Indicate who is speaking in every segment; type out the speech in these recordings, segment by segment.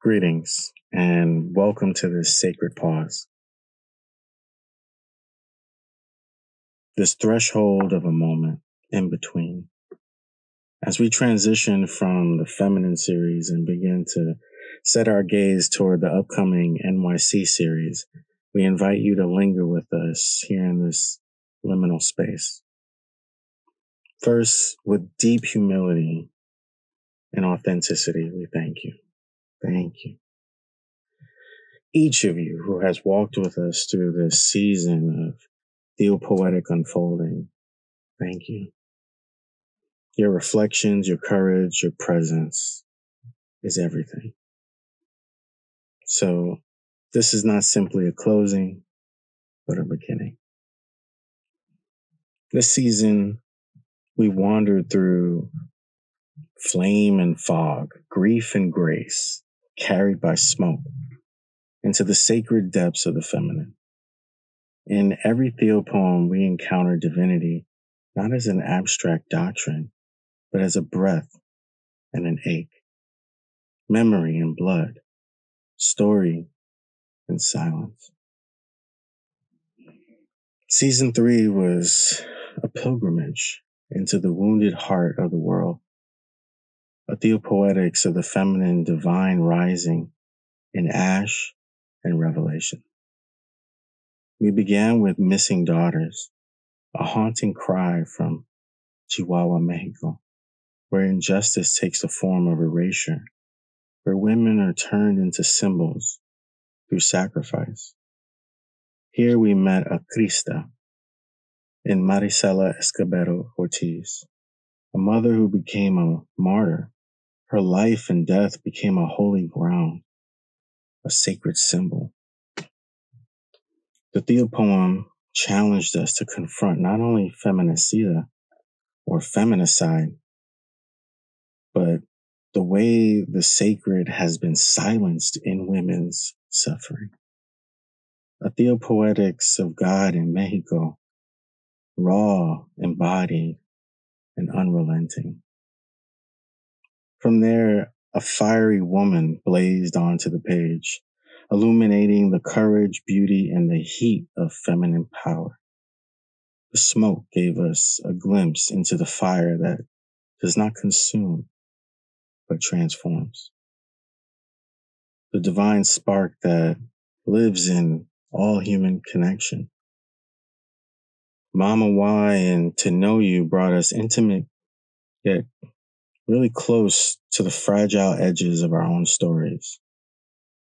Speaker 1: Greetings and welcome to this sacred pause. This threshold of a moment in between. As we transition from the Feminine Series and begin to set our gaze toward the upcoming NYC Series, we invite you to linger with us here in this liminal space. First, with deep humility and authenticity, we thank you. Thank you. Each of you who has walked with us through this season of Theopoetic unfolding, thank you. Your reflections, your courage, your presence is everything. So this is not simply a closing, but a beginning. This season, we wandered through flame and fog, grief and grace, carried by smoke, into the sacred depths of the feminine. In every Theopoem, we encounter divinity not as an abstract doctrine, but as a breath and an ache, memory and blood, story and silence. Season 3 was a pilgrimage into the wounded heart of the world, a theopoetics of the feminine divine rising in ash and revelation. We began with missing daughters, a haunting cry from Chihuahua, Mexico, where injustice takes the form of erasure, where women are turned into symbols through sacrifice. Here we met a Crista in Marisela Escobedo Ortiz, a mother who became a martyr. Her life and death became a holy ground, a sacred symbol. The Theopoem challenged us to confront not only feminicida or feminicide, but the way the sacred has been silenced in women's suffering. A Theopoetics of God in Mexico, raw, embodied, and unrelenting. From there, a fiery woman blazed onto the page, illuminating the courage, beauty, and the heat of feminine power. The smoke gave us a glimpse into the fire that does not consume, but transforms. The divine spark that lives in all human connection. Mama Y and To Know You brought us intimate, yet really close to the fragile edges of our own stories.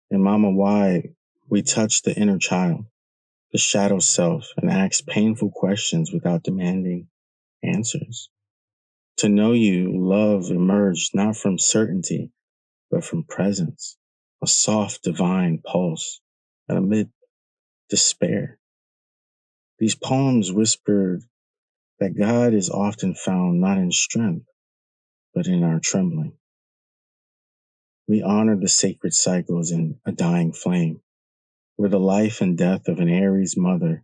Speaker 1: In Mama Y, we touch the inner child, the shadow self, and ask painful questions without demanding answers. To Know You, love emerged not from certainty, but from presence, a soft divine pulse, and amid despair. These poems whispered that God is often found not in strength, but in our trembling. We honored the sacred cycles in A Dying Flame, where the life and death of an Aries mother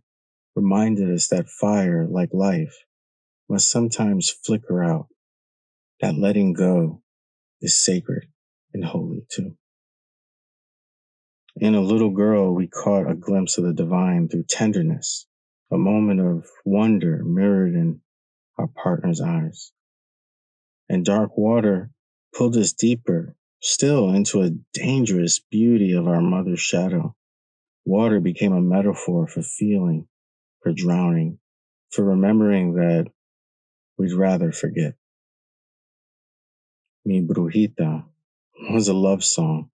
Speaker 1: reminded us that fire, like life, must sometimes flicker out, that letting go is sacred and holy too. In A Little Girl, we caught a glimpse of the divine through tenderness, a moment of wonder mirrored in our partner's eyes. And Dark Water pulled us deeper, still into a dangerous beauty of our mother's shadow. Water became a metaphor for feeling, for drowning, for remembering that we'd rather forget. Mi Brujita was a love song,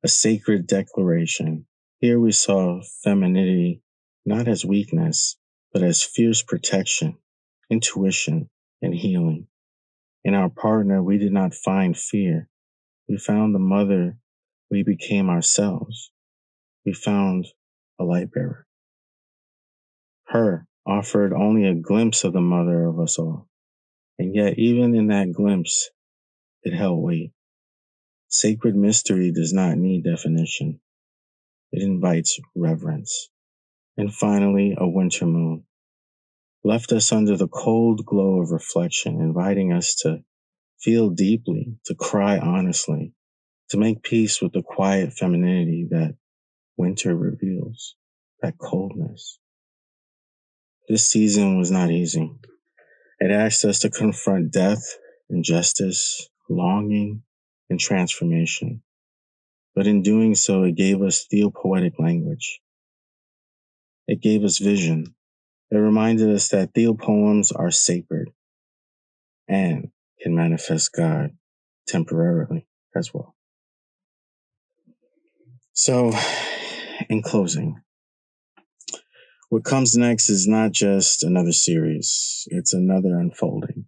Speaker 1: a sacred declaration. Here we saw femininity not as weakness, but as fierce protection, intuition, and healing. In our partner, we did not find fear. We found the mother we became ourselves. We found a light bearer. Her offered only a glimpse of the mother of us all. And yet, even in that glimpse, it held weight. Sacred mystery does not need definition. It invites reverence. And finally, a winter moon left us under the cold glow of reflection, inviting us to feel deeply, to cry honestly, to make peace with the quiet femininity that winter reveals, that coldness. This season was not easy. It asked us to confront death, injustice, longing, and transformation. But in doing so, it gave us theopoetic language. It gave us vision. It reminded us that Theopoems are sacred and can manifest God temporarily as well. So, in closing, what comes next is not just another series, it's another unfolding.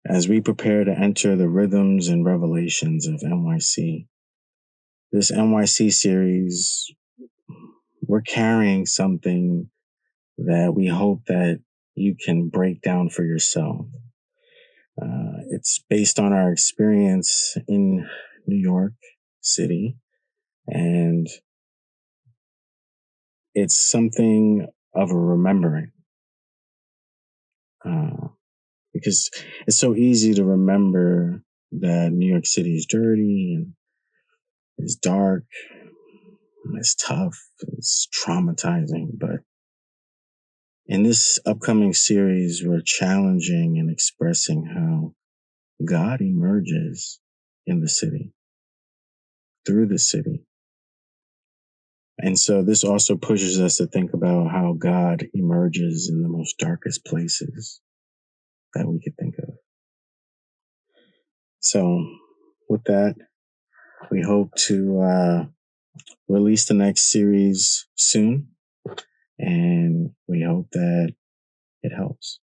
Speaker 1: As we prepare to enter the rhythms and revelations of NYC, this NYC series, we're carrying something that we hope that you can break down for yourself. It's based on our experience in New York City, and it's something of a remembering. Because it's so easy to remember that New York City is dirty and it's dark, it's tough, it's traumatizing. But in this upcoming series, we're challenging and expressing how God emerges in the city, through the city. And so this also pushes us to think about how God emerges in the most darkest places that we could think of. So with that, we hope to release the next series soon, and we hope that it helps.